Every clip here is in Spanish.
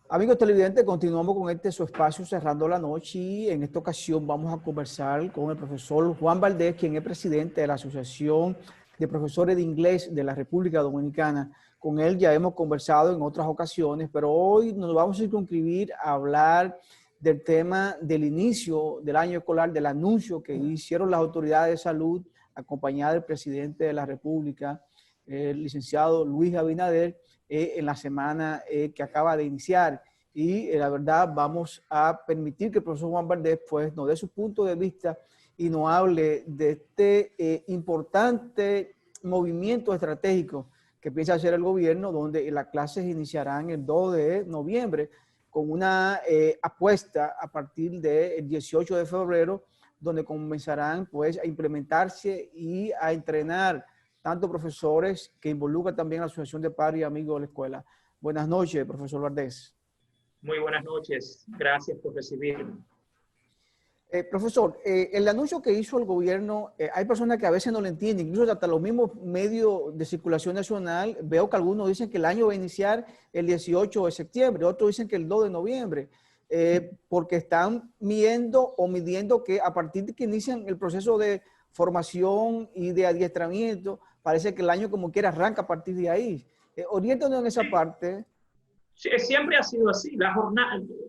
Amigos televidentes, continuamos con su espacio Cerrando la Noche y en esta ocasión vamos a conversar con el profesor Juan Valdés, quien es presidente de la Asociación de Profesores de Inglés de la República Dominicana. Con él ya hemos conversado en otras ocasiones, pero hoy nos vamos a circunscribir a hablar del tema del inicio del año escolar, del anuncio que hicieron las autoridades de salud, acompañadas del presidente de la República, el licenciado Luis Abinader, en la semana que acaba de iniciar. Y la verdad vamos a permitir que el profesor Juan Valdés pues, nos dé su punto de vista y nos hable de este importante movimiento estratégico que piensa hacer el gobierno, donde las clases iniciarán el 2 de noviembre con una apuesta a partir del 18 de febrero, donde comenzarán pues, a implementarse y a entrenar tanto profesores que involucran también a la Asociación de Padres y Amigos de la Escuela. Buenas noches, profesor Valdés. Muy buenas noches. Gracias por recibirme. Profesor, el anuncio que hizo el gobierno, hay personas que a veces no lo entienden, incluso hasta los mismos medios de circulación nacional, veo que algunos dicen que el año va a iniciar el 18 de septiembre, otros dicen que el 2 de noviembre, porque están midiendo que a partir de que inician el proceso de formación y de adiestramiento, parece que el año como quiera arranca a partir de ahí. Oriéntanos en esa parte. Sí, siempre ha sido así.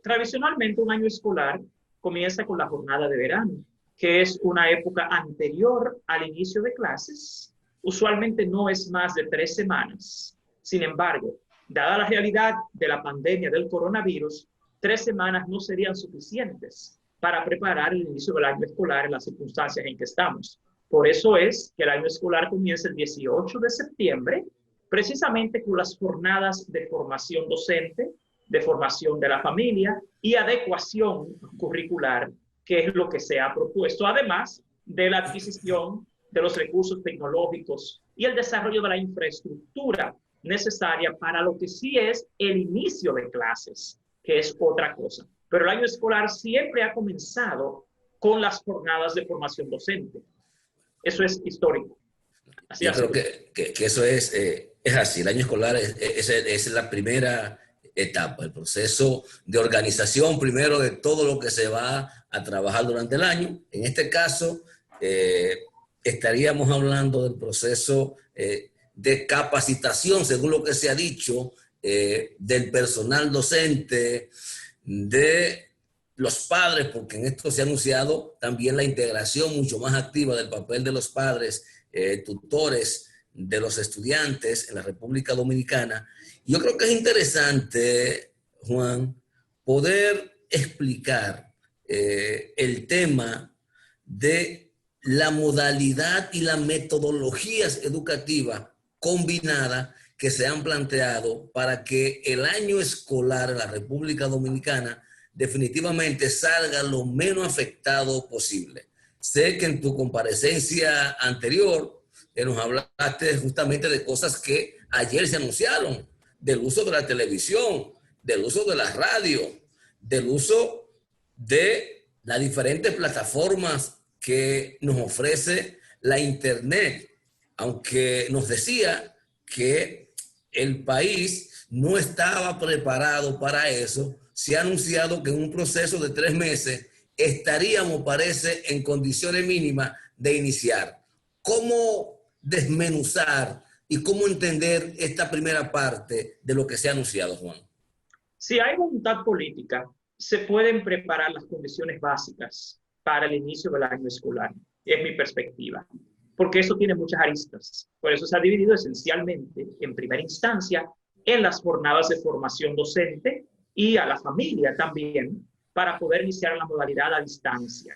Tradicionalmente un año escolar comienza con la jornada de verano, que es una época anterior al inicio de clases. Usualmente no es más de 3 semanas. Sin embargo, dada la realidad de la pandemia del coronavirus, 3 semanas no serían suficientes para preparar el inicio del año escolar en las circunstancias en que estamos. Por eso es que el año escolar comienza el 18 de septiembre, precisamente con las jornadas de formación docente, de formación de la familia y adecuación curricular, que es lo que se ha propuesto, además de la adquisición de los recursos tecnológicos y el desarrollo de la infraestructura necesaria para lo que sí es el inicio de clases, que es otra cosa. Pero el año escolar siempre ha comenzado con las jornadas de formación docente. Eso es histórico. Así Yo creo que eso es así. El año escolar es la primera etapa, el proceso de organización primero de todo lo que se va a trabajar durante el año. En este caso, estaríamos hablando del proceso de capacitación, según lo que se ha dicho, del personal docente, de los padres, porque en esto se ha anunciado también la integración mucho más activa del papel de los padres, tutores de los estudiantes en la República Dominicana. Yo creo que es interesante, Juan, poder explicar el tema de la modalidad y las metodologías educativas combinadas que se han planteado para que el año escolar en la República Dominicana definitivamente salga lo menos afectado posible. Sé que en tu comparecencia anterior nos hablaste justamente de cosas que ayer se anunciaron, del uso de la televisión, del uso de la radio, del uso de las diferentes plataformas que nos ofrece la Internet, aunque nos decía que el país no estaba preparado para eso. Se ha anunciado que en un proceso de 3 meses estaríamos, parece, en condiciones mínimas de iniciar. ¿Cómo desmenuzar y cómo entender esta primera parte de lo que se ha anunciado, Juan? Si hay voluntad política, se pueden preparar las condiciones básicas para el inicio del año escolar. Es mi perspectiva, porque eso tiene muchas aristas. Por eso se ha dividido esencialmente, en primera instancia, en las jornadas de formación docente y a la familia también, para poder iniciar la modalidad a distancia.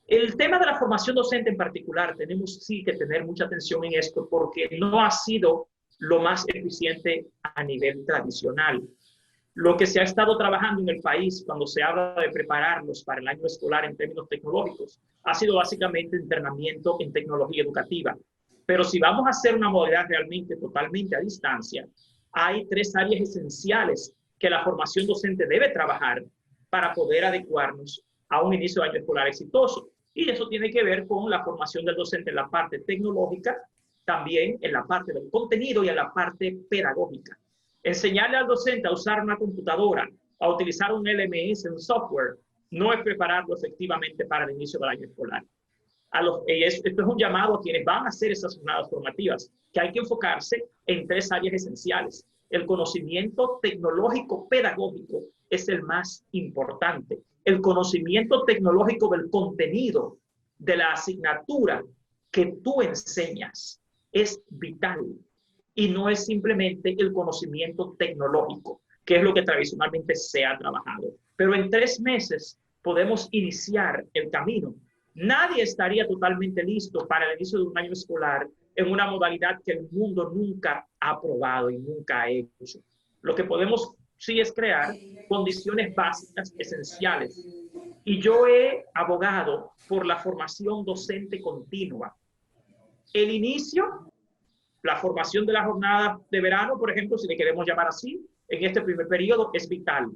El tema de la formación docente en particular, tenemos sí que tener mucha atención en esto, porque no ha sido lo más eficiente a nivel tradicional. Lo que se ha estado trabajando en el país cuando se habla de prepararlos para el año escolar en términos tecnológicos ha sido básicamente entrenamiento en tecnología educativa. Pero si vamos a hacer una modalidad realmente totalmente a distancia, hay 3 áreas esenciales que la formación docente debe trabajar para poder adecuarnos a un inicio de año escolar exitoso. Y eso tiene que ver con la formación del docente en la parte tecnológica, también en la parte del contenido y en la parte pedagógica. Enseñarle al docente a usar una computadora, a utilizar un LMS, un software, no es prepararlo efectivamente para el inicio del año escolar. Esto es un llamado a quienes van a hacer esas jornadas formativas, que hay que enfocarse en 3 áreas esenciales. El conocimiento tecnológico pedagógico es el más importante. El conocimiento tecnológico del contenido de la asignatura que tú enseñas es vital y no es simplemente el conocimiento tecnológico, que es lo que tradicionalmente se ha trabajado. Pero en 3 meses podemos iniciar el camino. Nadie estaría totalmente listo para el inicio de un año escolar en una modalidad que el mundo nunca ha probado y nunca ha hecho. Lo que podemos sí es crear condiciones básicas, esenciales. Y yo he abogado por la formación docente continua. El inicio, la formación de la jornada de verano, por ejemplo, si le queremos llamar así, en este primer periodo es vital.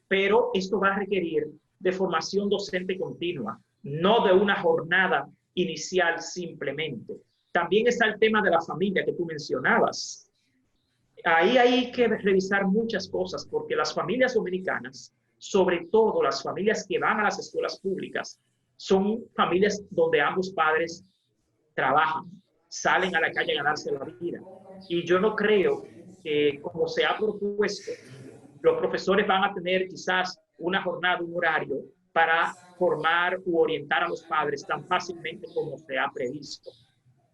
Pero esto va a requerir de formación docente continua, no de una jornada inicial simplemente. También está el tema de la familia que tú mencionabas. Ahí hay que revisar muchas cosas porque las familias dominicanas, sobre todo las familias que van a las escuelas públicas, son familias donde ambos padres trabajan, salen a la calle a ganarse la vida. Y yo no creo que, como se ha propuesto, los profesores van a tener quizás una jornada, un horario para formar u orientar a los padres tan fácilmente como se ha previsto.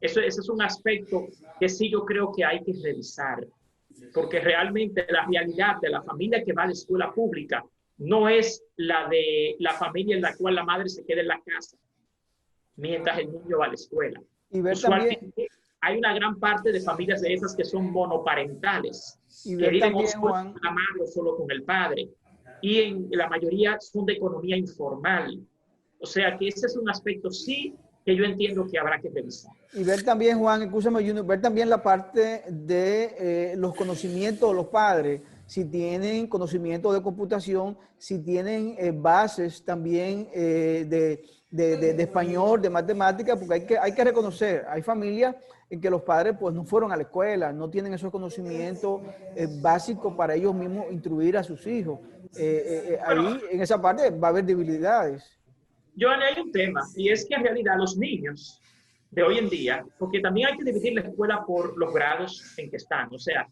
Ese es un aspecto que sí yo creo que hay que revisar, porque realmente la realidad de la familia que va a la escuela pública no es la de la familia en la cual la madre se queda en la casa mientras el niño va a la escuela. Y ver Usualmente también, hay una gran parte de familias de esas que son monoparentales, y que ver viven también, solo Juan, con la madre o solo con el padre. Y en la mayoría son de economía informal. O sea que ese es un aspecto sí que yo entiendo que habrá que revisar. y ver también, Juan, escúchame, Junior, ver también la parte de los conocimientos de los padres, si tienen conocimiento de computación, si tienen bases también de español, de matemática, porque hay que reconocer, hay familias en que los padres pues no fueron a la escuela, no tienen esos conocimientos básicos para ellos mismos instruir a sus hijos. Bueno, Ahí en esa parte va a haber debilidades. Johnny, hay un tema, y es que en realidad los niños de hoy en día, porque también hay que dividir la escuela por los grados en que están, o sea,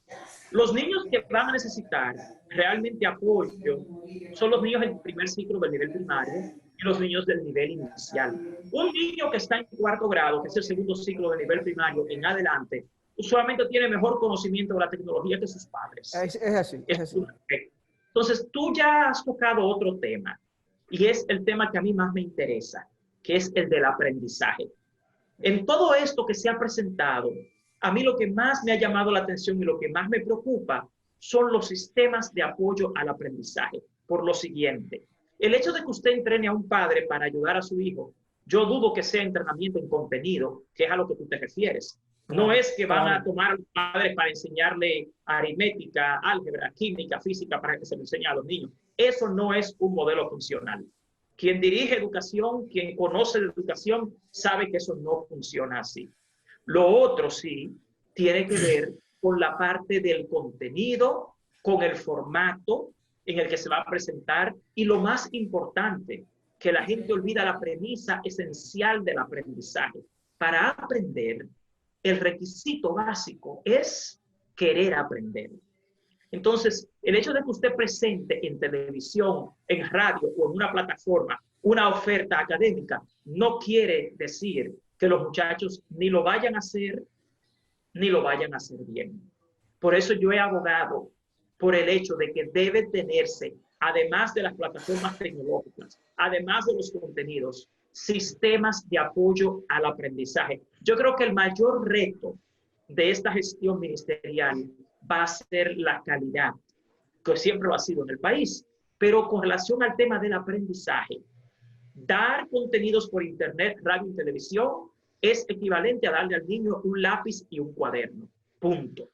los niños que van a necesitar realmente apoyo son los niños del primer ciclo del nivel primario y los niños del nivel inicial. Un niño que está en 4º grado, que es el segundo ciclo del nivel primario en adelante, usualmente tiene mejor conocimiento de la tecnología que sus padres. Es así, es así. Entonces, tú ya has tocado otro tema, y es el tema que a mí más me interesa, que es el del aprendizaje. En todo esto que se ha presentado, a mí lo que más me ha llamado la atención y lo que más me preocupa son los sistemas de apoyo al aprendizaje. Por lo siguiente, el hecho de que usted entrene a un padre para ayudar a su hijo, yo dudo que sea entrenamiento en contenido, que es a lo que tú te refieres. No es que van a tomar a los padres para enseñarle aritmética, álgebra, química, física, para que se lo enseñe a los niños. Eso no es un modelo funcional. Quien dirige educación, quien conoce de educación, sabe que eso no funciona así. Lo otro sí tiene que ver con la parte del contenido, con el formato en el que se va a presentar y lo más importante, que la gente olvida la premisa esencial del aprendizaje. Para aprender, el requisito básico es querer aprender. Entonces, el hecho de que usted presente en televisión, en radio o en una plataforma una oferta académica no quiere decir que los muchachos ni lo vayan a hacer ni lo vayan a hacer bien. Por eso yo he abogado por el hecho de que debe tenerse, además de las plataformas tecnológicas, además de los contenidos, sistemas de apoyo al aprendizaje. Yo creo que el mayor reto de esta gestión ministerial va a ser la calidad, que siempre lo ha sido en el país, pero con relación al tema del aprendizaje, dar contenidos por internet, radio y televisión es equivalente a darle al niño un lápiz y un cuaderno, punto.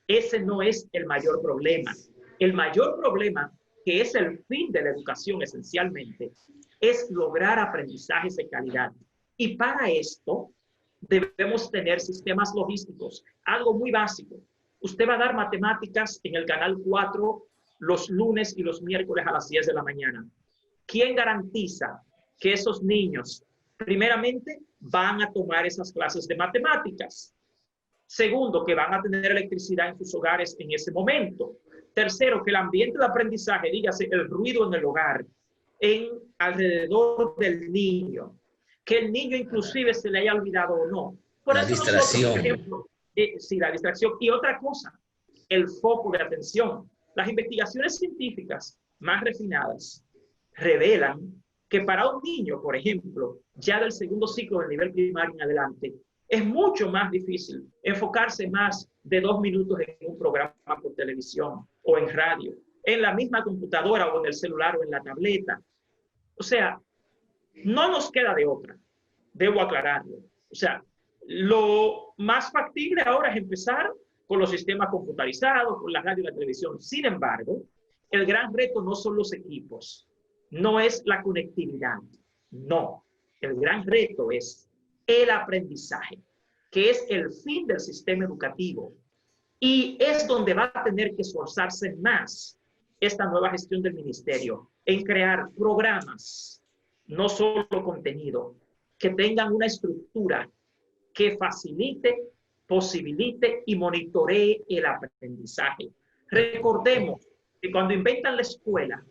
Ese no es el mayor problema. El mayor problema, que es el fin de la educación esencialmente, es lograr aprendizajes de calidad. Y para esto debemos tener sistemas logísticos, algo muy básico. usted va a dar matemáticas en el canal 4 los lunes y los miércoles a las 10 de la mañana. ¿Quién garantiza que esos niños, primeramente, van a tomar esas clases de matemáticas? Segundo, que van a tener electricidad en sus hogares en ese momento. Tercero, que el ambiente de aprendizaje, dígase el ruido en el hogar, alrededor del niño, que el niño inclusive se le haya olvidado o no. Por la eso distracción. Nosotros, por ejemplo, sí, la distracción. Y otra cosa, el foco de atención. Las investigaciones científicas más refinadas revelan que para un niño, por ejemplo, ya del segundo ciclo del nivel primario en adelante, es mucho más difícil enfocarse más de 2 minutos en un programa por televisión o en radio, en la misma computadora o en el celular o en la tableta. O sea, no nos queda de otra, debo aclararlo. O sea, lo más factible ahora es empezar con los sistemas computarizados, con la radio y la televisión. Sin embargo, el gran reto no son los equipos, no es la conectividad, no. El gran reto es el aprendizaje, que es el fin del sistema educativo. Y es donde va a tener que esforzarse más esta nueva gestión del ministerio, en crear programas, no solo contenido, que tengan una estructura que facilite, posibilite y monitoree el aprendizaje. Recordemos que cuando inventan la escuela,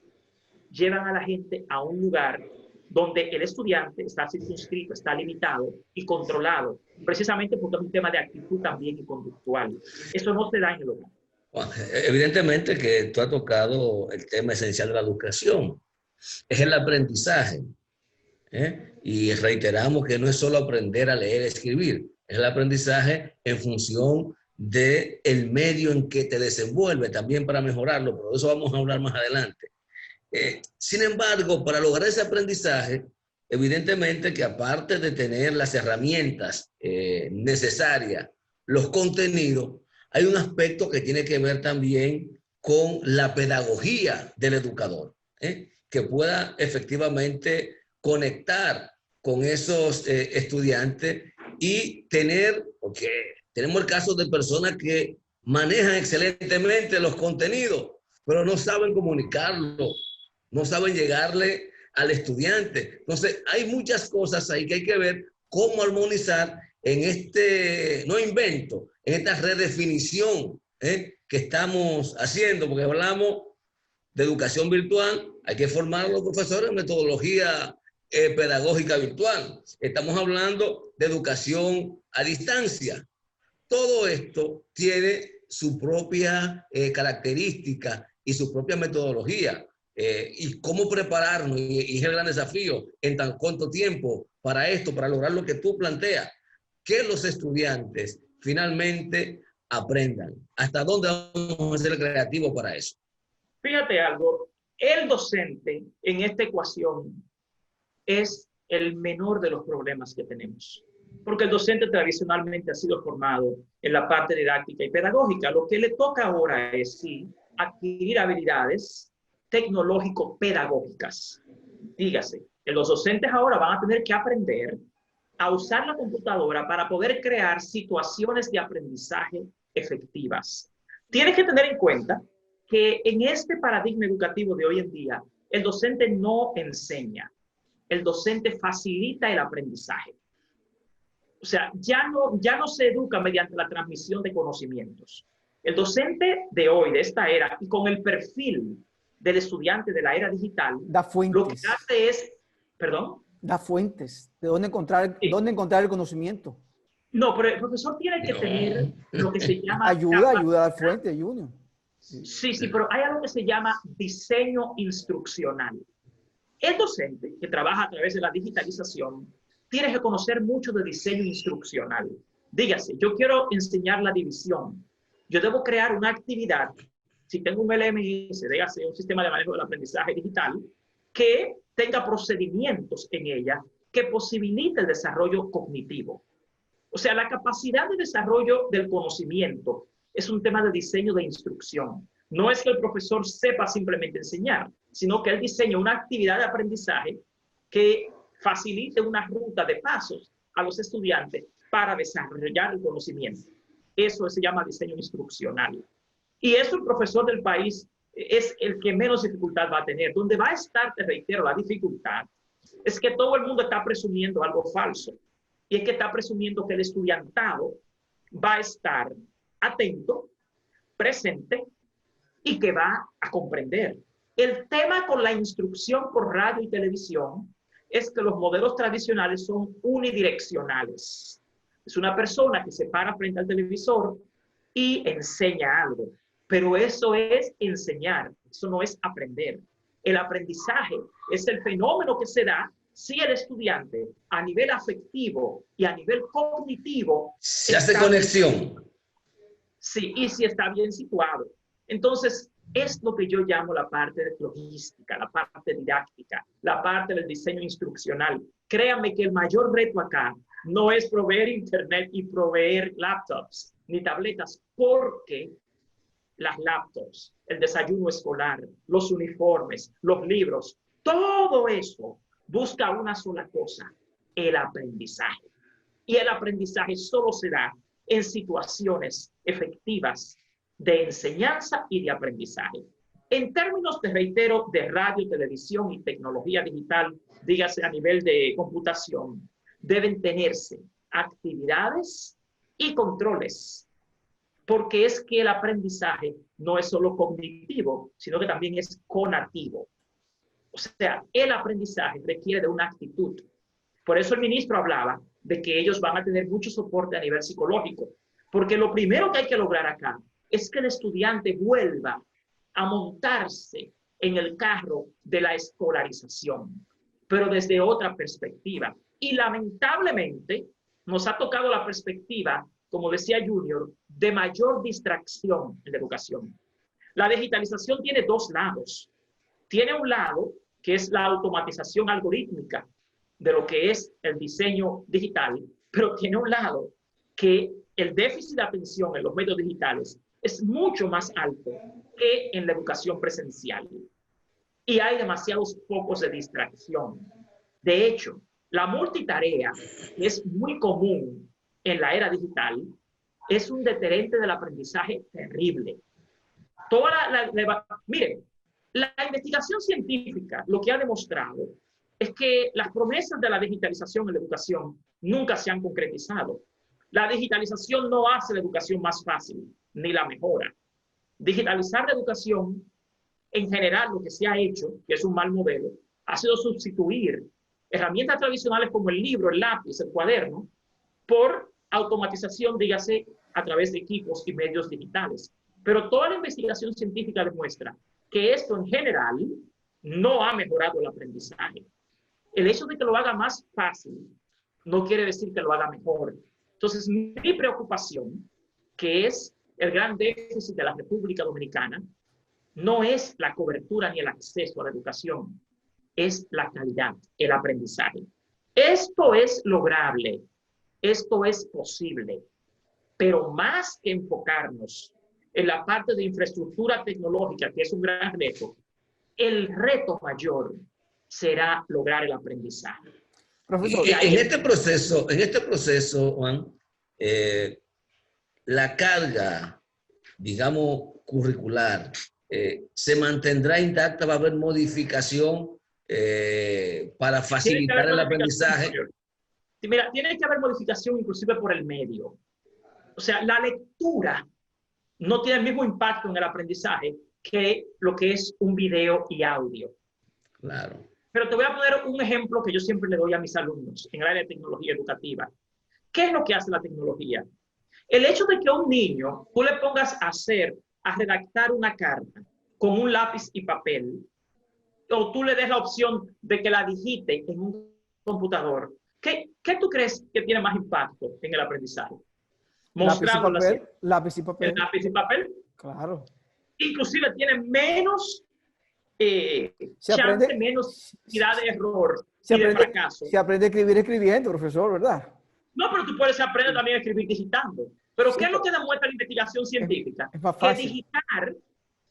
llevan a la gente a un lugar donde el estudiante está circunscrito, está limitado y controlado, precisamente porque es un tema de actitud también y conductual. Eso no se da en el hogar. Bueno, evidentemente que tú has tocado el tema esencial de la educación, es el aprendizaje. Y reiteramos que no es solo aprender a leer y escribir, es el aprendizaje en función del medio en que te desenvuelve, también para mejorarlo, pero de eso vamos a hablar más adelante. Sin embargo, para lograr ese aprendizaje, evidentemente que aparte de tener las herramientas necesarias, los contenidos, hay un aspecto que tiene que ver también con la pedagogía del educador, que pueda efectivamente conectar con esos estudiantes y tener, porque tenemos el caso de personas que manejan excelentemente los contenidos, pero no saben comunicarlo, no saben llegarle al estudiante. Entonces, hay muchas cosas ahí que hay que ver cómo armonizar en este, no invento, en esta redefinición que estamos haciendo, porque hablamos de educación virtual, hay que formar a los profesores en metodología pedagógica virtual. Estamos hablando de educación a distancia. Todo esto tiene su propia característica y su propia metodología. Y cómo prepararnos, y es el gran desafío en tan corto tiempo para esto, para lograr lo que tú planteas, que los estudiantes finalmente aprendan. ¿Hasta dónde vamos a ser creativos para eso? Fíjate algo, el docente en esta ecuación es el menor de los problemas que tenemos, porque el docente tradicionalmente ha sido formado en la parte didáctica y pedagógica. Lo que le toca ahora es sí adquirir habilidades tecnológico-pedagógicas. Dígase, que los docentes ahora van a tener que aprender a usar la computadora para poder crear situaciones de aprendizaje efectivas. Tienes que tener en cuenta que en este paradigma educativo de hoy en día, el docente no enseña, el docente facilita el aprendizaje. O sea, ya no se educa mediante la transmisión de conocimientos. El docente de hoy, de esta era, y con el perfil del estudiante de la era digital, da fuentes. Lo que hace es, ¿perdón? Da fuentes, de dónde encontrar el conocimiento. No, pero el profesor tiene que tener lo que se llama... Ayuda a dar fuentes, Junior. Sí, pero hay algo que se llama diseño instruccional. El docente que trabaja a través de la digitalización tiene que conocer mucho de diseño instruccional. Dígase, yo quiero enseñar la división. Yo debo crear una actividad, si tengo un LMS, dígase un sistema de manejo del aprendizaje digital, que tenga procedimientos en ella que posibilite el desarrollo cognitivo. O sea, la capacidad de desarrollo del conocimiento es un tema de diseño de instrucción. No es que el profesor sepa simplemente enseñar, sino que él diseña una actividad de aprendizaje que facilite una ruta de pasos a los estudiantes para desarrollar el conocimiento. Eso se llama diseño instruccional. Y eso el profesor del país es el que menos dificultad va a tener. Donde va a estar, te reitero, la dificultad es que todo el mundo está presumiendo algo falso. Y es que está presumiendo que el estudiantado va a estar atento, presente y que va a comprender. El tema con la instrucción por radio y televisión es que los modelos tradicionales son unidireccionales. Es una persona que se para frente al televisor y enseña algo. Pero eso es enseñar, eso no es aprender. El aprendizaje es el fenómeno que se da si el estudiante a nivel afectivo y a nivel cognitivo se hace conexión. Sí, y si está bien situado. Entonces, es lo que yo llamo la parte de logística, la parte didáctica, la parte del diseño instruccional. Créanme que el mayor reto acá no es proveer internet y proveer laptops ni tabletas, porque las laptops, el desayuno escolar, los uniformes, los libros, todo eso busca una sola cosa, el aprendizaje. Y el aprendizaje solo se da en situaciones efectivas de enseñanza y de aprendizaje. En términos, te reitero, de radio, televisión y tecnología digital, dígase a nivel de computación, deben tenerse actividades y controles, porque es que el aprendizaje no es solo cognitivo, sino que también es conativo. O sea, el aprendizaje requiere de una actitud. Por eso el ministro hablaba de que ellos van a tener mucho soporte a nivel psicológico, porque lo primero que hay que lograr acá es que el estudiante vuelva a montarse en el carro de la escolarización, pero desde otra perspectiva. Y lamentablemente nos ha tocado la perspectiva, como decía Junior, de mayor distracción en la educación. La digitalización tiene dos lados. Tiene un lado que es la automatización algorítmica de lo que es el diseño digital, pero tiene un lado que el déficit de atención en los medios digitales es mucho más alto que en la educación presencial. Y hay demasiados focos de distracción. De hecho, la multitarea, que es muy común en la era digital, es un deterrente del aprendizaje terrible. Miren, la investigación científica lo que ha demostrado es que las promesas de la digitalización en la educación nunca se han concretizado. La digitalización no hace la educación más fácil, ni la mejora. Digitalizar la educación, en general, lo que se ha hecho, que es un mal modelo, ha sido sustituir herramientas tradicionales como el libro, el lápiz, el cuaderno, por automatización, dígase, a través de equipos y medios digitales. Pero toda la investigación científica demuestra que esto en general no ha mejorado el aprendizaje. El hecho de que lo haga más fácil no quiere decir que lo haga mejor. Entonces, mi preocupación, que es el gran déficit de la República Dominicana, no es la cobertura ni el acceso a la educación, es la calidad, el aprendizaje. Esto es lograble, esto es posible, pero más que enfocarnos en la parte de infraestructura tecnológica, que es un gran reto, el reto mayor será lograr el aprendizaje. Profesor, en este proceso, Juan, la carga, digamos, curricular, se mantendrá intacta, va a haber modificación para facilitar el aprendizaje. Mira, tiene que haber modificación inclusive por el medio. O sea, la lectura no tiene el mismo impacto en el aprendizaje que lo que es un video y audio. Claro. Pero te voy a poner un ejemplo que yo siempre le doy a mis alumnos en el área de tecnología educativa. ¿Qué es lo que hace la tecnología? El hecho de que a un niño tú le pongas a redactar una carta con un lápiz y papel, o tú le des la opción de que la digite en un computador, ¿qué tú crees que tiene más impacto en el aprendizaje? Lápiz y papel. El lápiz y papel. Claro. Inclusive tiene menos menos cantidad de error y de fracaso. Se aprende a escribir escribiendo, profesor, ¿verdad? No, pero tú puedes aprender también a escribir digitando. Pero sí, ¿qué es lo que demuestra la investigación científica? Es más fácil.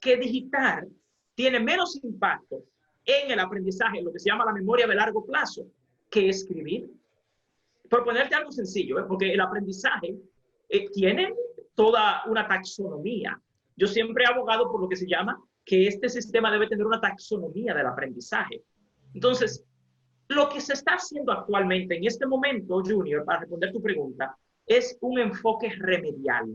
Que digitar tiene menos impacto en el aprendizaje, lo que se llama la memoria de largo plazo, que escribir. Por ponerte algo sencillo, porque el aprendizaje tiene toda una taxonomía. Yo siempre he abogado por lo que se llama que este sistema debe tener una taxonomía del aprendizaje. Entonces, lo que se está haciendo actualmente en este momento, Junior, para responder tu pregunta, es un enfoque remedial.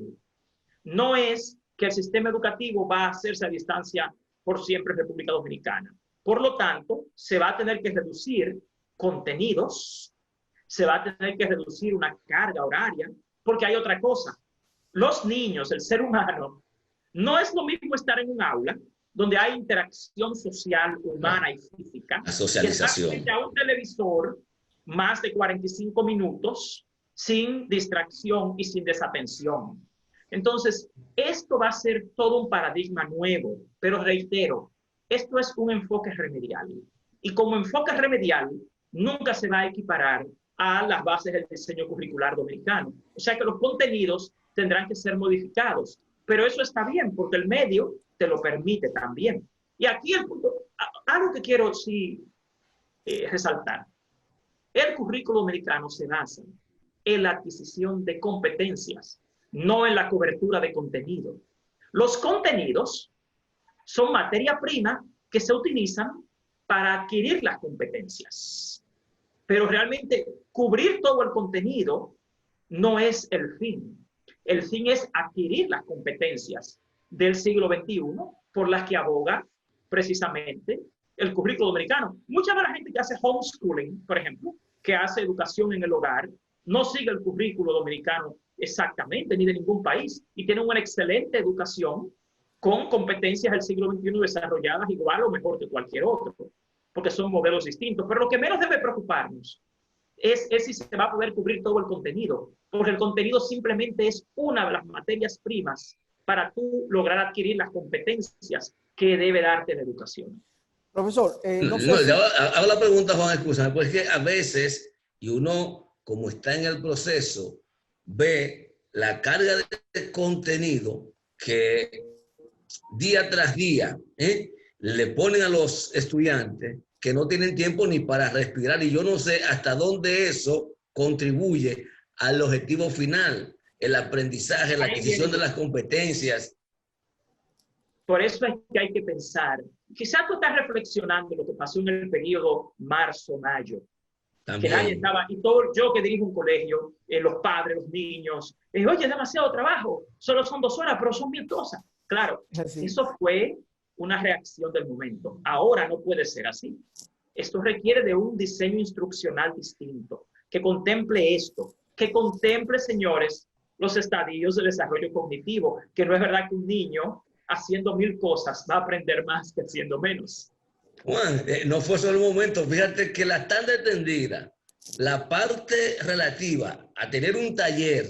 No es que el sistema educativo va a hacerse a distancia por siempre en República Dominicana. Por lo tanto, se va a tener que reducir contenidos, se va a tener que reducir una carga horaria, porque hay otra cosa. Los niños, el ser humano, no es lo mismo estar en un aula donde hay interacción social, humana y física. La socialización. Y estar frente a un televisor más de 45 minutos sin distracción y sin desatención. Entonces, esto va a ser todo un paradigma nuevo, pero reitero, esto es un enfoque remedial. Y como enfoque remedial, nunca se va a equiparar a las bases del diseño curricular dominicano. O sea que los contenidos tendrán que ser modificados. Pero eso está bien, porque el medio te lo permite también. Y aquí el punto, algo que quiero resaltar. El currículo dominicano se basa en la adquisición de competencias, no en la cobertura de contenido. Los contenidos son materia prima que se utilizan para adquirir las competencias. Pero realmente cubrir todo el contenido no es el fin. El fin es adquirir las competencias del siglo XXI por las que aboga precisamente el currículo dominicano. Mucha de la gente que hace homeschooling, por ejemplo, que hace educación en el hogar, no sigue el currículo dominicano exactamente, ni de ningún país, y tiene una excelente educación con competencias del siglo XXI desarrolladas igual o mejor que cualquier otro, porque son modelos distintos. Pero lo que menos debe preocuparnos es si se va a poder cubrir todo el contenido, porque el contenido simplemente es una de las materias primas para tú lograr adquirir las competencias que debe darte la educación. Profesor, hago la pregunta, Juan, escúchame, pues es que a veces, y uno, como está en el proceso, ve la carga de contenido que día tras día le ponen a los estudiantes que no tienen tiempo ni para respirar, y yo no sé hasta dónde eso contribuye al objetivo final, el aprendizaje, la adquisición de las competencias. Por eso es que hay que pensar. Quizás tú estás reflexionando lo que pasó en el periodo marzo-mayo. Que nadie estaba, y todo yo que dirijo un colegio, los padres, los niños, oye, es demasiado trabajo, solo son 2 horas, pero son 1000 cosas. Claro, eso fue una reacción del momento. Ahora no puede ser así. Esto requiere de un diseño instruccional distinto, que contemple esto, que contemple, señores, los estadios de desarrollo cognitivo, que no es verdad que un niño haciendo 1000 cosas va a aprender más que haciendo menos. Juan, no fue solo un momento, fíjate que la tan entendida, la parte relativa a tener un taller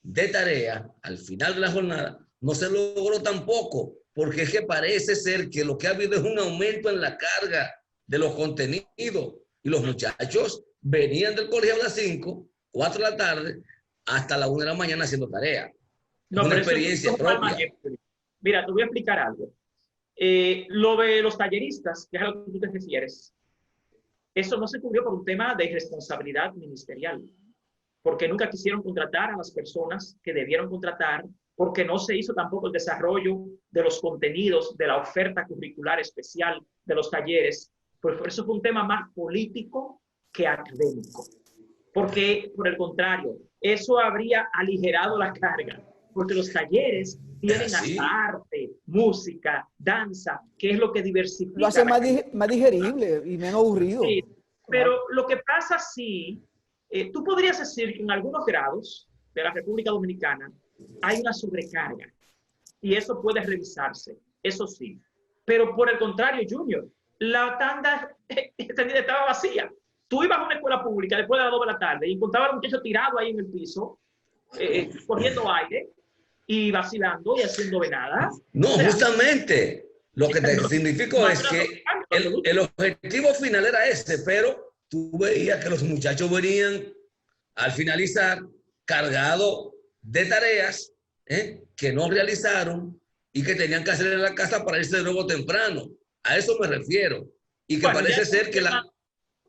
de tarea al final de la jornada, no se logró tampoco, porque es que parece ser que lo que ha habido es un aumento en la carga de los contenidos, y los muchachos venían del colegio a las 5, 4 de la tarde, hasta la 1 de la mañana haciendo tarea. No, una experiencia propia. Mira, te voy a explicar algo. Lo de los talleristas, que es a lo que tú te refieres, eso no se cubrió por un tema de irresponsabilidad ministerial, porque nunca quisieron contratar a las personas que debieron contratar, porque no se hizo tampoco el desarrollo de los contenidos de la oferta curricular especial de los talleres. Pues por eso fue un tema más político que académico, porque por el contrario, eso habría aligerado la carga, porque los talleres tienen hasta arte, música, danza, que es lo que diversifica. Lo hace más digerible y menos aburrido. Sí, pero lo que pasa sí, tú podrías decir que en algunos grados de la República Dominicana hay una sobrecarga, y eso puede revisarse, eso sí. Pero por el contrario, Junior, la tanda extendida estaba vacía. Tú ibas a una escuela pública después de las 2 de la tarde y encontrabas a un muchacho tirado ahí en el piso, cogiendo aire y vacilando y haciendo venadas. No, o sea, justamente lo que te significó es que el objetivo final era ese, pero tú veías que los muchachos venían al finalizar cargados de tareas que no realizaron y que tenían que hacer en la casa para irse de nuevo temprano. A eso me refiero. Y que parece ser que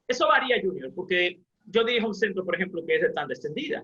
eso varía, Junior, porque yo dirijo un centro, por ejemplo, que es de tanda extendida.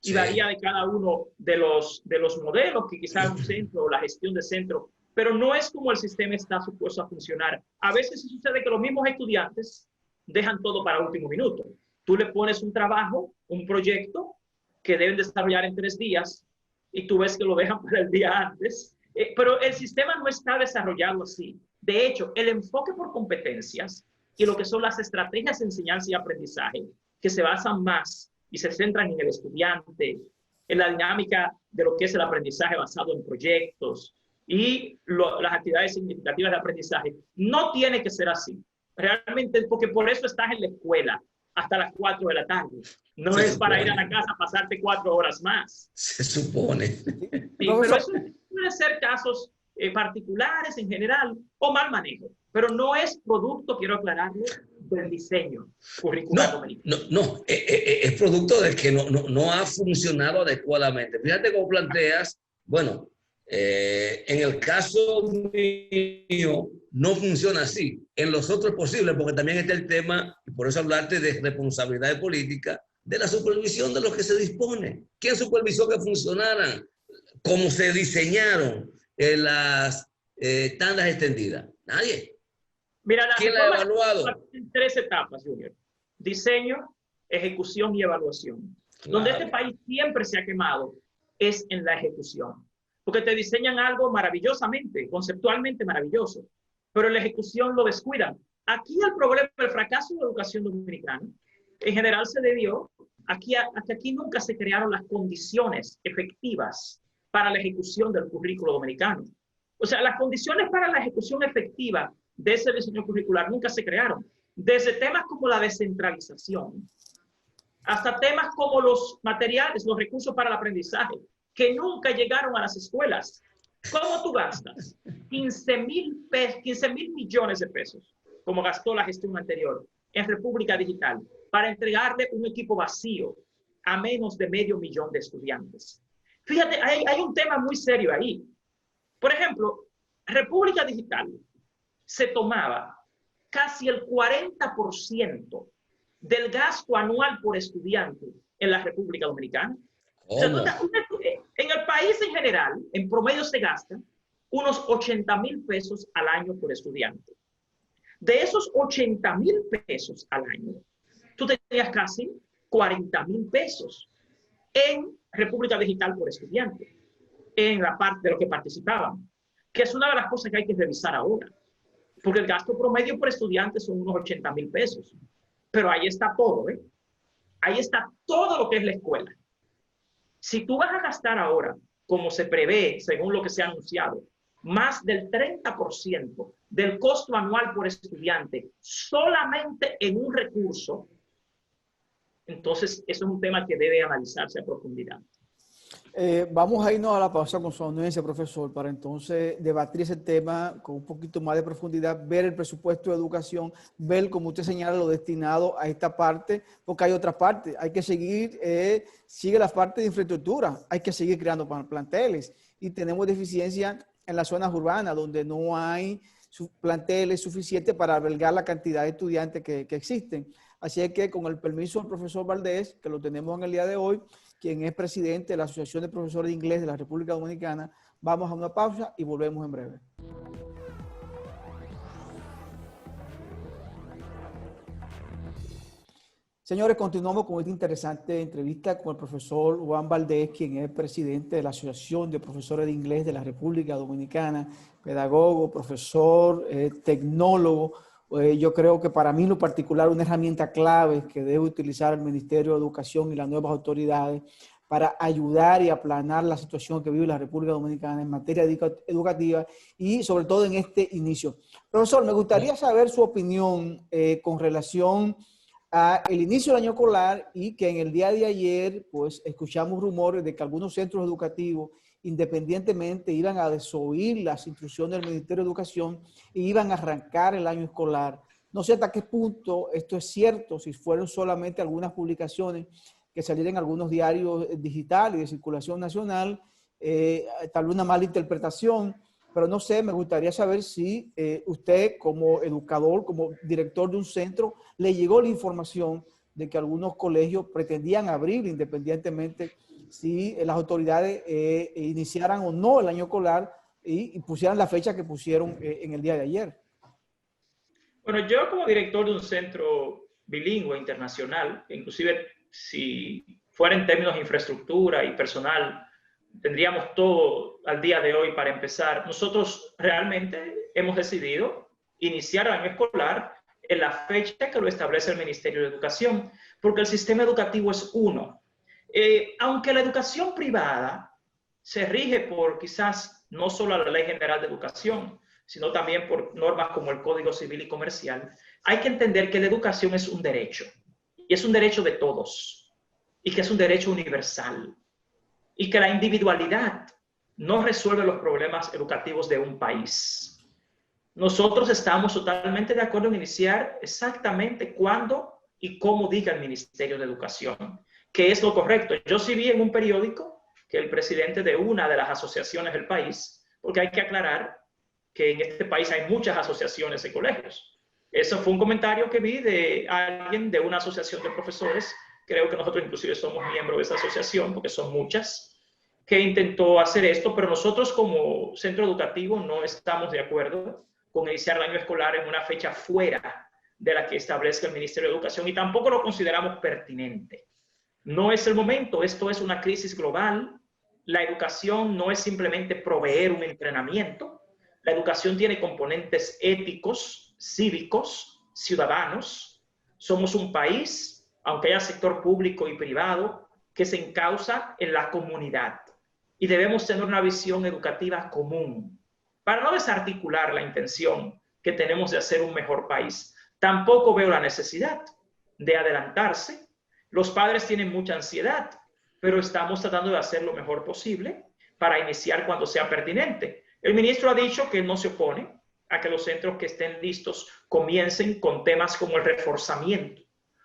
y varía de cada uno de los modelos, que quizás un centro o la gestión de centro, pero no es como el sistema está supuesto a funcionar. A veces sucede que los mismos estudiantes dejan todo para último minuto. Tú le pones un trabajo, un proyecto que deben desarrollar en 3 días y tú ves que lo dejan para el día antes, pero el sistema no está desarrollado así. De hecho, el enfoque por competencias y lo que son las estrategias de enseñanza y aprendizaje, que se basan más y se centran en el estudiante, en la dinámica de lo que es el aprendizaje basado en proyectos y las actividades significativas de aprendizaje, no tiene que ser así. Realmente, porque por eso estás en la escuela hasta las 4 de la tarde. No es para ir a la casa a pasarte 4 horas más. Se supone. Sí, pero eso puede ser casos particulares en general o mal manejo, pero no es producto, quiero aclararlo, del diseño curricular dominicano. No, es producto de que no ha funcionado adecuadamente. Fíjate cómo planteas, bueno, en el caso mío no funciona así. En los otros es posible, porque también está el tema, y por eso hablarte de responsabilidad política, de la supervisión de lo que se dispone. ¿Quién supervisó que funcionaran como se diseñaron las tandas extendidas? Nadie. Mira, ¿Quién la ha evaluado? En 3 etapas, Junior. Diseño, ejecución y evaluación. Claro. Donde este país siempre se ha quemado es en la ejecución. Porque te diseñan algo maravillosamente, conceptualmente maravilloso, pero en la ejecución lo descuidan. Aquí el problema, el fracaso de la educación dominicana, en general se debió a que aquí nunca se crearon las condiciones efectivas para la ejecución del currículo dominicano. O sea, las condiciones para la ejecución efectiva de ese diseño curricular nunca se crearon. Desde temas como la descentralización, hasta temas como los materiales, los recursos para el aprendizaje, que nunca llegaron a las escuelas. ¿Cómo tú gastas 15,000 millones de pesos, como gastó la gestión anterior, en República Digital, para entregarle un equipo vacío a menos de 500,000 de estudiantes? Fíjate, hay un tema muy serio ahí. Por ejemplo, República Digital se tomaba casi el 40% del gasto anual por estudiante en la República Dominicana. O sea, en el país en general, en promedio se gastan unos 80,000 pesos al año por estudiante. De esos 80,000 pesos al año, tú tenías casi 40,000 pesos en República Digital por estudiante, en la parte de los que participaban, que es una de las cosas que hay que revisar ahora, porque el gasto promedio por estudiante son unos 80,000 pesos. Pero ahí está todo, ¿eh? Ahí está todo lo que es la escuela. Si tú vas a gastar ahora, como se prevé, según lo que se ha anunciado, más del 30% del costo anual por estudiante solamente en un recurso, entonces eso es un tema que debe analizarse a profundidad. Vamos a irnos a la pausa con su anuencia, profesor, para entonces debatir ese tema con un poquito más de profundidad, ver el presupuesto de educación, ver, como usted señala, lo destinado a esta parte, porque hay otra parte. Hay que seguir, sigue la parte de infraestructura, hay que seguir creando planteles y tenemos deficiencia en las zonas urbanas donde no hay planteles suficientes para albergar la cantidad de estudiantes que existen. Así es que, con el permiso del profesor Valdés, que lo tenemos en el día de hoy, quien es presidente de la Asociación de Profesores de Inglés de la República Dominicana, vamos a una pausa y volvemos en breve. Señores, continuamos con esta interesante entrevista con el profesor Juan Valdés, quien es presidente de la Asociación de Profesores de Inglés de la República Dominicana, pedagogo, profesor, tecnólogo. Yo creo que para mí en lo particular una herramienta clave que debe utilizar el Ministerio de Educación y las nuevas autoridades para ayudar y aplanar la situación que vive la República Dominicana en materia educativa y sobre todo en este inicio. Profesor, me gustaría saber su opinión con relación al inicio del año escolar y que en el día de ayer pues escuchamos rumores de que algunos centros educativos independientemente iban a desoír las instrucciones del Ministerio de Educación y iban a arrancar el año escolar. No sé hasta qué punto esto es cierto, si fueron solamente algunas publicaciones que salieron en algunos diarios digitales de circulación nacional, tal vez una mala interpretación, pero no sé, me gustaría saber si usted como educador, como director de un centro, le llegó la información de que algunos colegios pretendían abrir independientemente si las autoridades iniciaran o no el año escolar y pusieran la fecha que pusieron en el día de ayer. Bueno, yo como director de un centro bilingüe internacional, inclusive si fuera en términos de infraestructura y personal, tendríamos todo al día de hoy para empezar. Nosotros realmente hemos decidido iniciar el año escolar en la fecha que lo establece el Ministerio de Educación, porque el sistema educativo es uno. Aunque la educación privada se rige por quizás no solo la Ley General de Educación, sino también por normas como el Código Civil y Comercial, hay que entender que la educación es un derecho, y es un derecho de todos, y que es un derecho universal, y que la individualidad no resuelve los problemas educativos de un país. Nosotros estamos totalmente de acuerdo en iniciar exactamente cuándo y cómo diga el Ministerio de Educación, que es lo correcto. Yo sí vi en un periódico que el presidente de una de las asociaciones del país, porque hay que aclarar que en este país hay muchas asociaciones de colegios. Eso fue un comentario que vi de alguien de una asociación de profesores, creo que nosotros inclusive somos miembros de esa asociación, porque son muchas, que intentó hacer esto, pero nosotros como centro educativo no estamos de acuerdo con iniciar el año escolar en una fecha fuera de la que establezca el Ministerio de Educación y tampoco lo consideramos pertinente. No es el momento, esto es una crisis global. La educación no es simplemente proveer un entrenamiento. La educación tiene componentes éticos, cívicos, ciudadanos. Somos un país, aunque haya sector público y privado, que se encausa en la comunidad. Y debemos tener una visión educativa común para no desarticular la intención que tenemos de hacer un mejor país. Tampoco veo la necesidad de adelantarse. Los padres tienen mucha ansiedad, pero estamos tratando de hacer lo mejor posible para iniciar cuando sea pertinente. El ministro ha dicho que no se opone a que los centros que estén listos comiencen con temas como el reforzamiento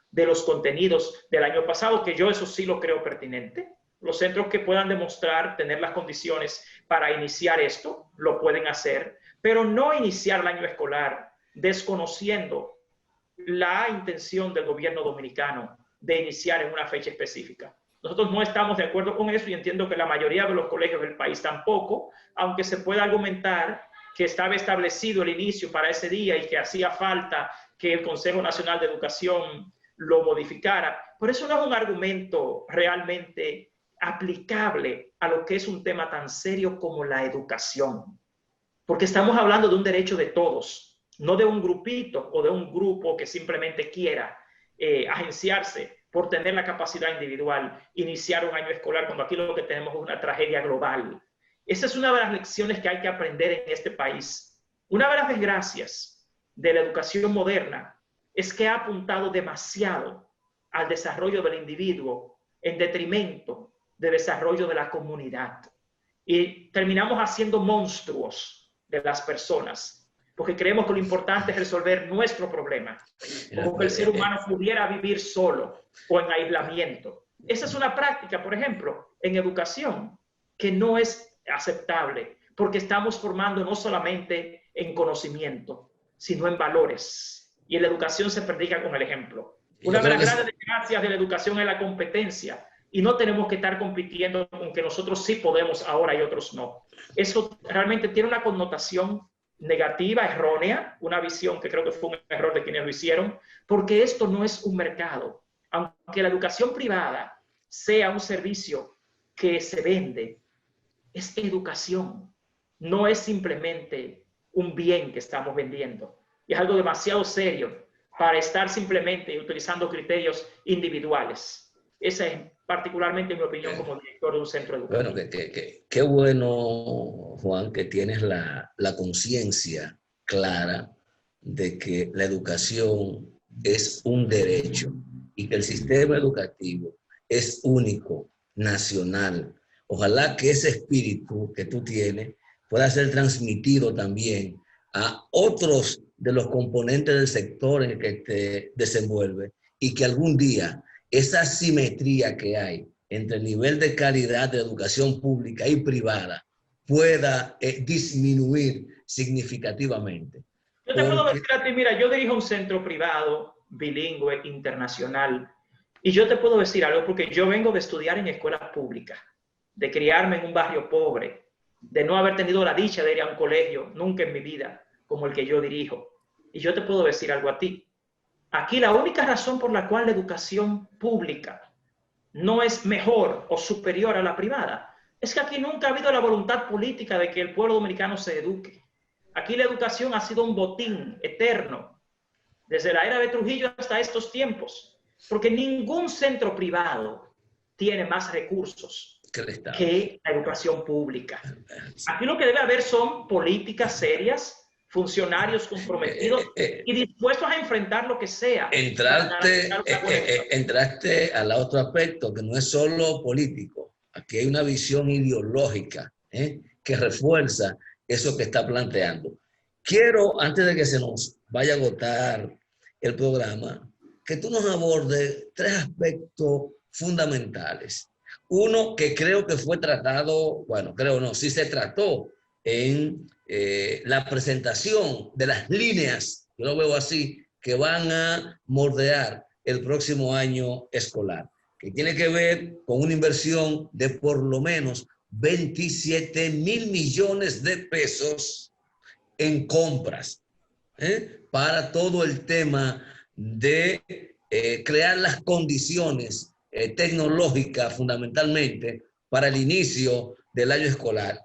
de los contenidos del año pasado, que yo eso sí lo creo pertinente. Los centros que puedan demostrar tener las condiciones para iniciar esto, lo pueden hacer, pero no iniciar el año escolar desconociendo la intención del gobierno dominicano de iniciar en una fecha específica. Nosotros no estamos de acuerdo con eso y entiendo que la mayoría de los colegios del país tampoco, aunque se pueda argumentar que estaba establecido el inicio para ese día y que hacía falta que el Consejo Nacional de Educación lo modificara. Por eso no es un argumento realmente aplicable a lo que es un tema tan serio como la educación. Porque estamos hablando de un derecho de todos, no de un grupito o de un grupo que simplemente quiera agenciarse por tener la capacidad individual, iniciar un año escolar cuando aquí lo que tenemos es una tragedia global. Esa es una de las lecciones que hay que aprender en este país. Una de las desgracias de la educación moderna es que ha apuntado demasiado al desarrollo del individuo en detrimento del desarrollo de la comunidad. Y terminamos haciendo monstruos de las personas, porque creemos que lo importante es resolver nuestro problema, como que el ser humano pudiera vivir solo o en aislamiento. Esa es una práctica, por ejemplo, en educación, que no es aceptable, porque estamos formando no solamente en conocimiento, sino en valores. Y en la educación se predica con el ejemplo. Una de las grandes desgracias de la educación es la competencia. Y no tenemos que estar compitiendo con que nosotros sí podemos ahora y otros no. Eso realmente tiene una connotación negativa, errónea, una visión que creo que fue un error de quienes lo hicieron, porque esto no es un mercado. Aunque la educación privada sea un servicio que se vende, es educación. No es simplemente un bien que estamos vendiendo. Y es algo demasiado serio para estar simplemente utilizando criterios individuales. Esa es particularmente mi opinión como director de un centro educativo. Bueno, qué bueno, Juan, que tienes la conciencia clara de que la educación es un derecho y que el sistema educativo es único, nacional. Ojalá que ese espíritu que tú tienes pueda ser transmitido también a otros de los componentes del sector en el que te desenvuelves y que algún día esa asimetría que hay entre el nivel de calidad de educación pública y privada pueda disminuir significativamente. Yo te puedo decir a ti, mira, yo dirijo un centro privado, bilingüe, internacional, Y yo te puedo decir algo porque yo vengo de estudiar en escuelas públicas, de criarme en un barrio pobre, de no haber tenido la dicha de ir a un colegio nunca en mi vida como el que yo dirijo. Y yo te puedo decir algo a ti. Aquí la única razón por la cual la educación pública no es mejor o superior a la privada es que aquí nunca ha habido la voluntad política de que el pueblo dominicano se eduque. Aquí la educación ha sido un botín eterno, desde la era de Trujillo hasta estos tiempos, porque ningún centro privado tiene más recursos que la educación pública. Aquí lo que debe haber son políticas serias, funcionarios comprometidos y dispuestos a enfrentar lo que sea. Entraste al otro aspecto, que no es solo político. Aquí hay una visión ideológica que refuerza eso que está planteando. Quiero, antes de que se nos vaya a agotar el programa, que tú nos abordes 3 aspectos fundamentales. Uno que creo que fue tratado, bueno, creo no, sí se trató en la presentación de las líneas, yo lo veo así, que van a moldear el próximo año escolar, que tiene que ver con una inversión de por lo menos 27,000 millones de pesos en compras, para todo el tema de crear las condiciones tecnológicas fundamentalmente para el inicio del año escolar.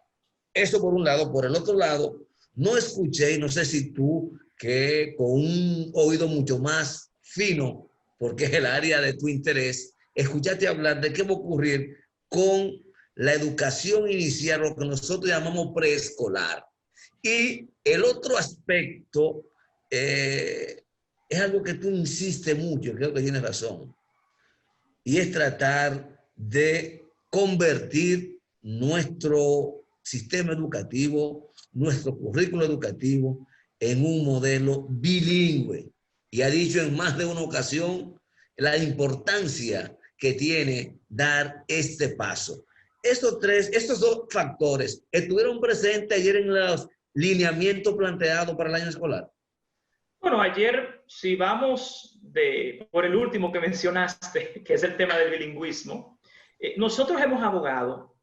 Eso por un lado. Por el otro lado, no escuché, y no sé si tú, que con un oído mucho más fino, porque es el área de tu interés, escuchaste hablar de qué va a ocurrir con la educación inicial, lo que nosotros llamamos preescolar. Y el otro aspecto es algo que tú insistes mucho, creo que tienes razón, y es tratar de convertir nuestro sistema educativo, nuestro currículo educativo, en un modelo bilingüe. Y ha dicho en más de una ocasión la importancia que tiene dar este paso. Estos 2 factores estuvieron presentes ayer en los lineamientos planteados para el año escolar. Bueno, ayer, si vamos por el último que mencionaste, que es el tema del bilingüismo, nosotros hemos abogado.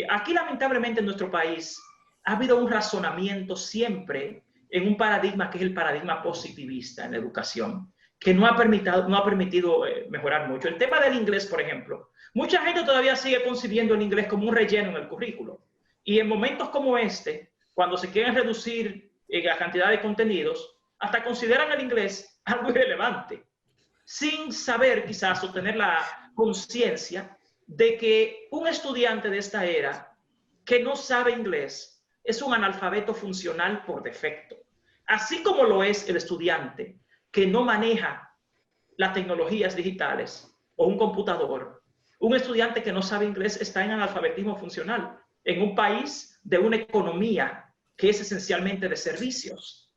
Aquí, lamentablemente, en nuestro país ha habido un razonamiento siempre en un paradigma que es el paradigma positivista en la educación, que no ha permitido mejorar mucho. El tema del inglés, por ejemplo, mucha gente todavía sigue concibiendo el inglés como un relleno en el currículo. Y en momentos como este, cuando se quieren reducir la cantidad de contenidos, hasta consideran el inglés algo irrelevante, sin saber quizás o tener la conciencia de que un estudiante de esta era que no sabe inglés es un analfabeto funcional por defecto. Así como lo es el estudiante que no maneja las tecnologías digitales o un computador, un estudiante que no sabe inglés está en analfabetismo funcional en un país de una economía que es esencialmente de servicios,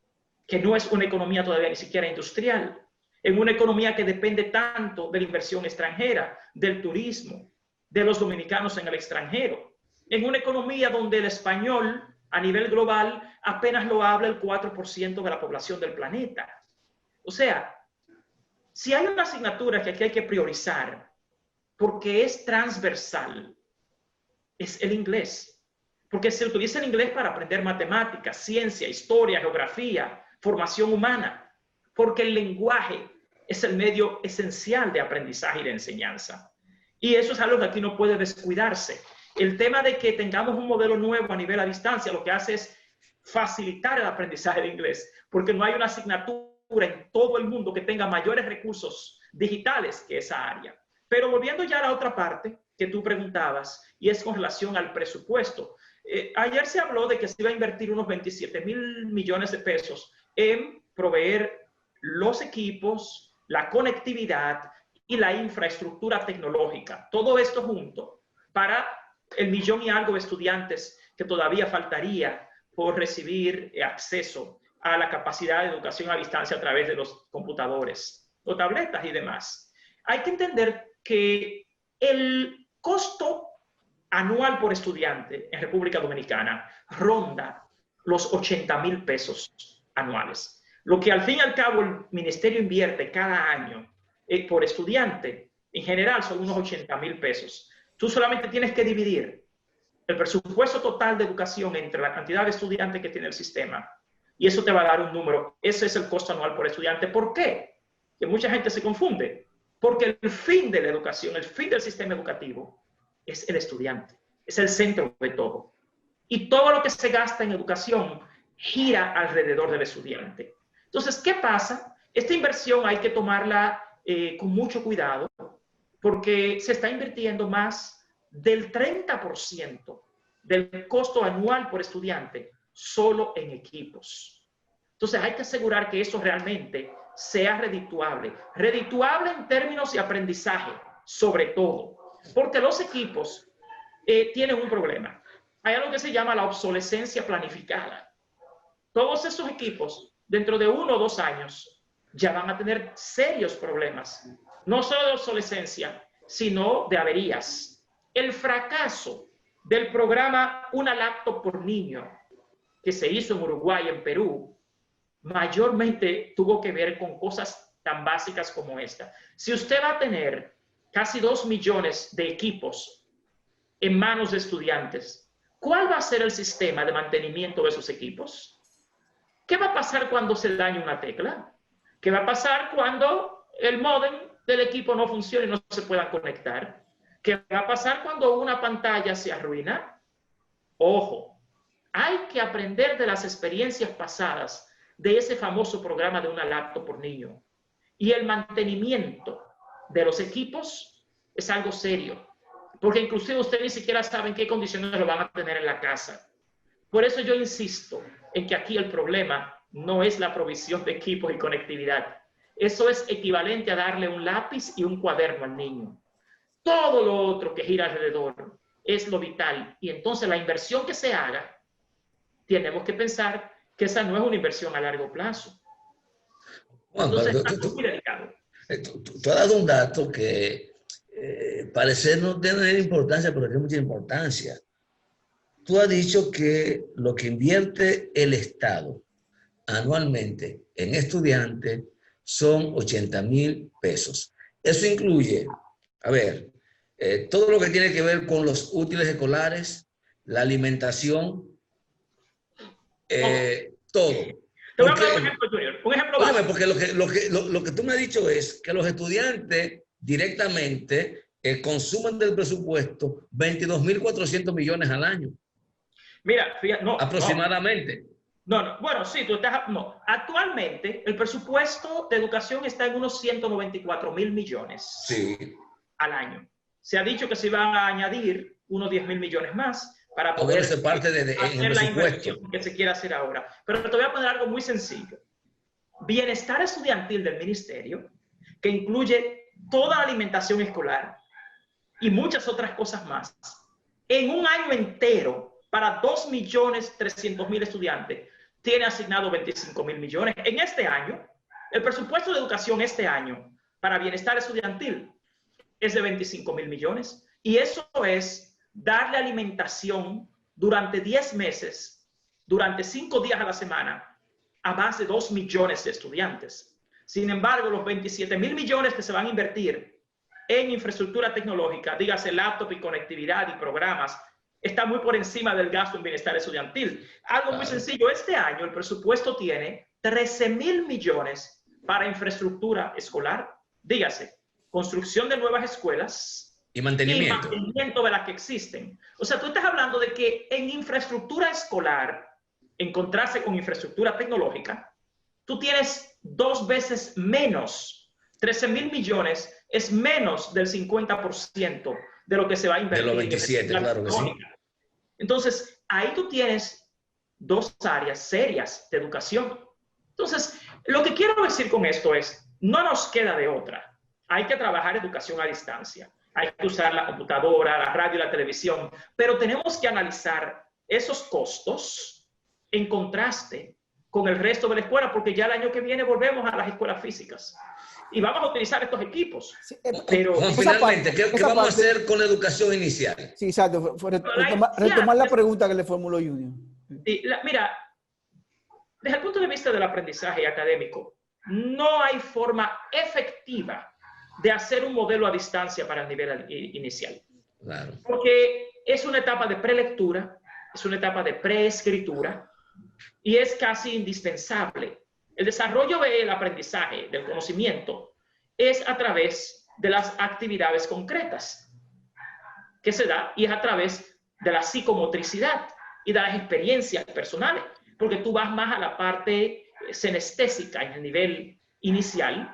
que no es una economía todavía ni siquiera industrial, en una economía que depende tanto de la inversión extranjera, del turismo, de los dominicanos en el extranjero, en una economía donde el español a nivel global apenas lo habla el 4% de la población del planeta. O sea, si hay una asignatura que aquí hay que priorizar porque es transversal, es el inglés. Porque se utiliza el inglés para aprender matemáticas, ciencia, historia, geografía, formación humana, porque el lenguaje es el medio esencial de aprendizaje y de enseñanza. Y eso es algo que aquí no puede descuidarse. El tema de que tengamos un modelo nuevo a nivel a distancia lo que hace es facilitar el aprendizaje de inglés, porque no hay una asignatura en todo el mundo que tenga mayores recursos digitales que esa área. Pero volviendo ya a la otra parte que tú preguntabas, y es con relación al presupuesto. Ayer se habló de que se iba a invertir unos 27,000 millones de pesos en proveer los equipos, la conectividad y la infraestructura tecnológica. Todo esto junto para el 1,000,000 y algo de estudiantes que todavía faltaría por recibir acceso a la capacidad de educación a distancia a través de los computadores o tabletas y demás. Hay que entender que el costo anual por estudiante en República Dominicana ronda los 80,000 pesos anuales. Lo que al fin y al cabo el ministerio invierte cada año por estudiante En general son unos 80,000 pesos. Tú solamente tienes que dividir el presupuesto total de educación entre la cantidad de estudiantes que tiene el sistema y eso te va a dar un número. Ese es el costo anual por estudiante. ¿Por qué? Que mucha gente se confunde. Porque el fin de la educación, el fin del sistema educativo es el estudiante. Es el centro de todo. Y todo lo que se gasta en educación gira alrededor del estudiante. Entonces, ¿qué pasa? Esta inversión hay que tomarla con mucho cuidado porque se está invirtiendo más del 30% del costo anual por estudiante solo en equipos. Entonces hay que asegurar que eso realmente sea redituable. Redituable en términos de aprendizaje, sobre todo, porque los equipos tienen un problema. Hay algo que se llama la obsolescencia planificada. Todos esos equipos, dentro de 1 o 2 años, ya van a tener serios problemas, no solo de obsolescencia, sino de averías. El fracaso del programa Una Laptop por Niño, que se hizo en Uruguay, en Perú, mayormente tuvo que ver con cosas tan básicas como esta. Si usted va a tener casi 2 millones de equipos en manos de estudiantes, ¿cuál va a ser el sistema de mantenimiento de esos equipos? ¿Qué va a pasar cuando se dañe una tecla? ¿Qué va a pasar cuando el módem del equipo no funcione y no se puedan conectar? ¿Qué va a pasar cuando una pantalla se arruina? Ojo, hay que aprender de las experiencias pasadas de ese famoso programa de Una Laptop por Niño. Y el mantenimiento de los equipos es algo serio, porque inclusive ustedes ni siquiera saben qué condiciones lo van a tener en la casa. Por eso yo insisto en que aquí el problema no es la provisión de equipos y conectividad. Eso es equivalente a darle un lápiz y un cuaderno al niño. Todo lo otro que gira alrededor es lo vital. Y entonces la inversión que se haga, tenemos que pensar que esa no es una inversión a largo plazo. Entonces, es muy delicado. Tú has dado un dato que parece no tener importancia, pero tiene mucha importancia. Tú has dicho que lo que invierte el Estado anualmente en estudiantes son 80,000 pesos. Eso incluye, a ver, todo lo que tiene que ver con los útiles escolares, la alimentación, todo. Te voy a poner un ejemplo, Junior. Un ejemplo básico. Porque lo que tú me has dicho es que los estudiantes directamente consumen del presupuesto 22.400 millones al año. Mira, fíjate, no. Aproximadamente. No. Bueno, sí, tú estás. No. Actualmente, el presupuesto de educación está en unos 194,000 millones al año. Se ha dicho que se van a añadir unos 10,000 millones más para poder hacer la inversión que se quiera hacer ahora. Pero te voy a poner algo muy sencillo. Bienestar estudiantil del ministerio, que incluye toda la alimentación escolar y muchas otras cosas más, en un año entero, para 2.300.000 estudiantes, tiene asignado 25,000 millones. En este año, el presupuesto de educación este año para bienestar estudiantil es de 25,000 millones. Y eso es darle alimentación durante 10 meses, durante 5 días a la semana, a más de 2 millones de estudiantes. Sin embargo, los 27,000 millones que se van a invertir en infraestructura tecnológica, dígase laptop y conectividad y programas, está muy por encima del gasto en bienestar estudiantil. Algo muy sencillo, este año el presupuesto tiene 13,000 millones para infraestructura escolar, dígase, construcción de nuevas escuelas y mantenimiento de las que existen. O sea, tú estás hablando de que en infraestructura escolar, en contraste con infraestructura tecnológica, tú tienes 2 veces menos. 13,000 millones es menos del 50% de lo que se va a invertir. De los 27, claro que sí. Entonces, ahí tú tienes 2 áreas serias de educación. Entonces, lo que quiero decir con esto es, no nos queda de otra. Hay que trabajar educación a distancia. Hay que usar la computadora, la radio y la televisión, pero tenemos que analizar esos costos en contraste con el resto de la escuela, porque ya el año que viene volvemos a las escuelas físicas y vamos a utilizar estos equipos. Sí, pero finalmente, ¿qué vamos a hacer con la educación inicial? Sí, exacto. Retomar la pregunta que le formuló Junior. Mira, desde el punto de vista del aprendizaje académico, no hay forma efectiva de hacer un modelo a distancia para el nivel inicial. Claro. Porque es una etapa de prelectura, es una etapa de preescritura y es casi indispensable. El desarrollo del aprendizaje, del conocimiento, es a través de las actividades concretas que se da y es a través de la psicomotricidad y de las experiencias personales, porque tú vas más a la parte senestésica en el nivel inicial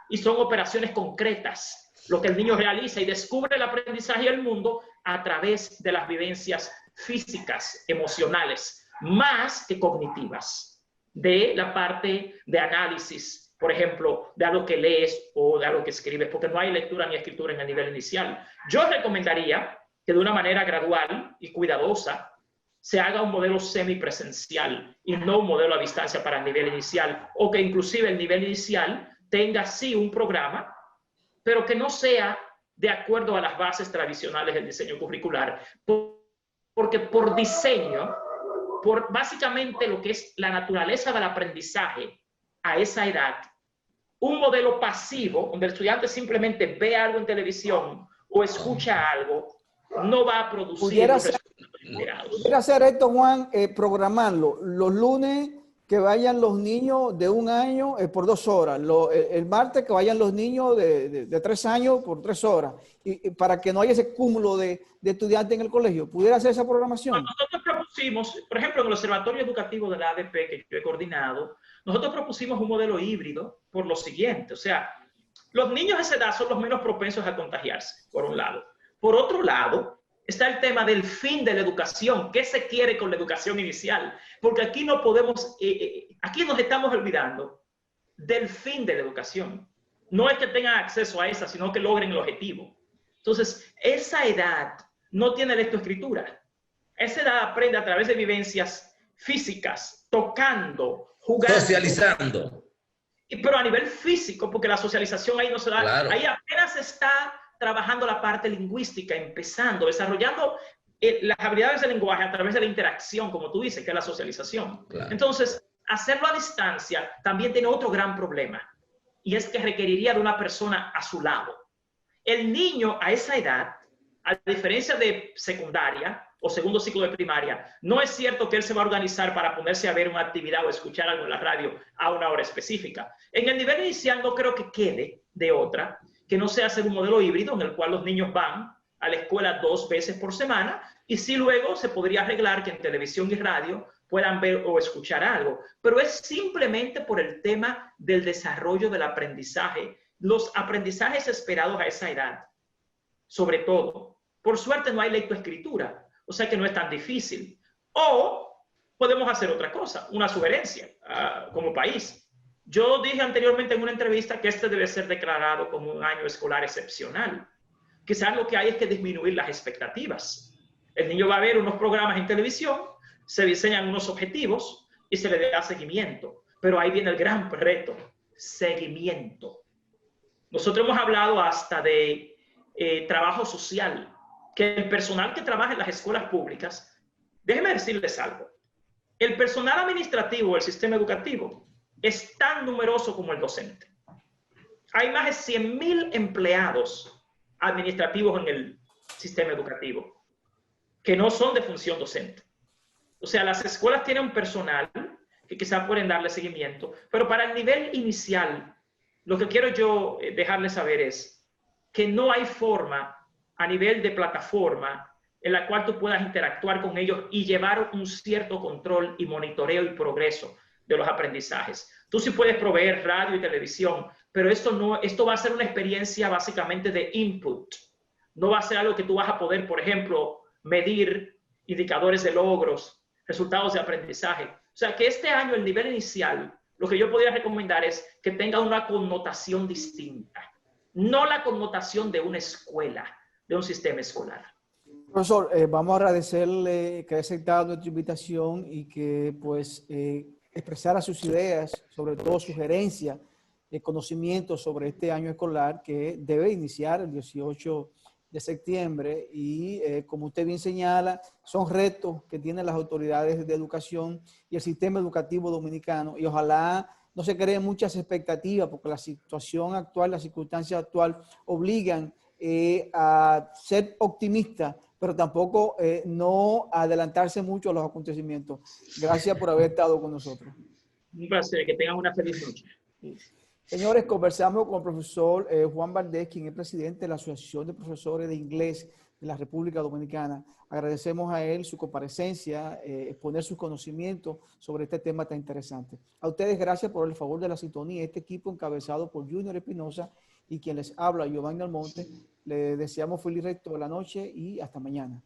y son operaciones concretas, lo que el niño realiza y descubre el aprendizaje y el mundo a través de las vivencias físicas, emocionales, más que cognitivas, de la parte de análisis, por ejemplo, de algo que lees o de algo que escribes, porque no hay lectura ni escritura en el nivel inicial. Yo recomendaría que de una manera gradual y cuidadosa se haga un modelo semipresencial y no un modelo a distancia para el nivel inicial, o que inclusive el nivel inicial tenga sí un programa, pero que no sea de acuerdo a las bases tradicionales del diseño curricular, porque por diseño, por básicamente lo que es la naturaleza del aprendizaje a esa edad, un modelo pasivo, donde el estudiante simplemente ve algo en televisión o escucha algo, no va a producir los resultados esperados. Pudiera hacer esto, Juan, programarlo. Los lunes que vayan los niños de 1 año por 2 horas. El martes que vayan los niños de 3 años por 3 horas. Y para que no haya ese cúmulo de estudiantes en el colegio. ¿Pudiera hacer esa programación? Nosotros propusimos, por ejemplo, en el Observatorio Educativo de la ADP que yo he coordinado, nosotros propusimos un modelo híbrido por lo siguiente. O sea, los niños de esa edad son los menos propensos a contagiarse, por un lado. Por otro lado, está el tema del fin de la educación. ¿Qué se quiere con la educación inicial? Porque aquí no podemos, aquí nos estamos olvidando del fin de la educación. No es que tengan acceso a esa, sino que logren el objetivo. Entonces, esa edad no tiene lectoescritura. Esa edad aprende a través de vivencias físicas, tocando, jugando. Socializando. Pero a nivel físico, porque la socialización ahí no se da. Claro. Ahí apenas está trabajando la parte lingüística, empezando, desarrollando las habilidades del lenguaje a través de la interacción, como tú dices, que es la socialización. Claro. Entonces, hacerlo a distancia también tiene otro gran problema, y es que requeriría de una persona a su lado. El niño a esa edad, a diferencia de secundaria o segundo ciclo de primaria, no es cierto que él se va a organizar para ponerse a ver una actividad o escuchar algo en la radio a una hora específica. En el nivel inicial no creo que quede de otra que no sea hacer un modelo híbrido en el cual los niños van a la escuela 2 veces por semana y sí luego se podría arreglar que en televisión y radio puedan ver o escuchar algo. Pero es simplemente por el tema del desarrollo del aprendizaje, los aprendizajes esperados a esa edad, sobre todo. Por suerte no hay lectoescritura, o sea que no es tan difícil. O podemos hacer otra cosa, una sugerencia como país. Yo dije anteriormente en una entrevista que este debe ser declarado como un año escolar excepcional. Quizás lo que hay es que disminuir las expectativas. El niño va a ver unos programas en televisión, se diseñan unos objetivos y se le da seguimiento. Pero ahí viene el gran reto, seguimiento. Nosotros hemos hablado hasta de trabajo social, que el personal que trabaja en las escuelas públicas, déjenme decirles algo, el personal administrativo del sistema educativo es tan numeroso como el docente. Hay más de 100,000 empleados administrativos en el sistema educativo que no son de función docente. O sea, las escuelas tienen un personal que quizás pueden darle seguimiento, pero para el nivel inicial, lo que quiero yo dejarles saber es que no hay forma a nivel de plataforma en la cual tú puedas interactuar con ellos y llevar un cierto control y monitoreo y progreso de los aprendizajes. Tú sí puedes proveer radio y televisión, pero esto va a ser una experiencia básicamente de input. No va a ser algo que tú vas a poder, por ejemplo, medir indicadores de logros, resultados de aprendizaje. O sea, que este año el nivel inicial, lo que yo podría recomendar es que tenga una connotación distinta. No la connotación de una escuela, de un sistema escolar. Profesor, vamos a agradecerle que haya aceptado nuestra invitación y que pues expresara sus ideas, sobre todo sugerencias, conocimientos sobre este año escolar que debe iniciar el 18 de septiembre y como usted bien señala, son retos que tienen las autoridades de educación y el sistema educativo dominicano y ojalá no se creen muchas expectativas porque la situación actual, las circunstancias actuales obligan a ser optimistas, pero tampoco no adelantarse mucho a los acontecimientos. Gracias por haber estado con nosotros. Un placer, que tengan una feliz noche. Señores, conversamos con el profesor Juan Valdés, quien es presidente de la Asociación de Profesores de Inglés de la República Dominicana. Agradecemos a él su comparecencia, exponer sus conocimientos sobre este tema tan interesante. A ustedes gracias por el favor de la sintonía. Este equipo encabezado por Junior Espinosa y quien les habla, Giovanni Almonte, le deseamos feliz resto de la noche y hasta mañana.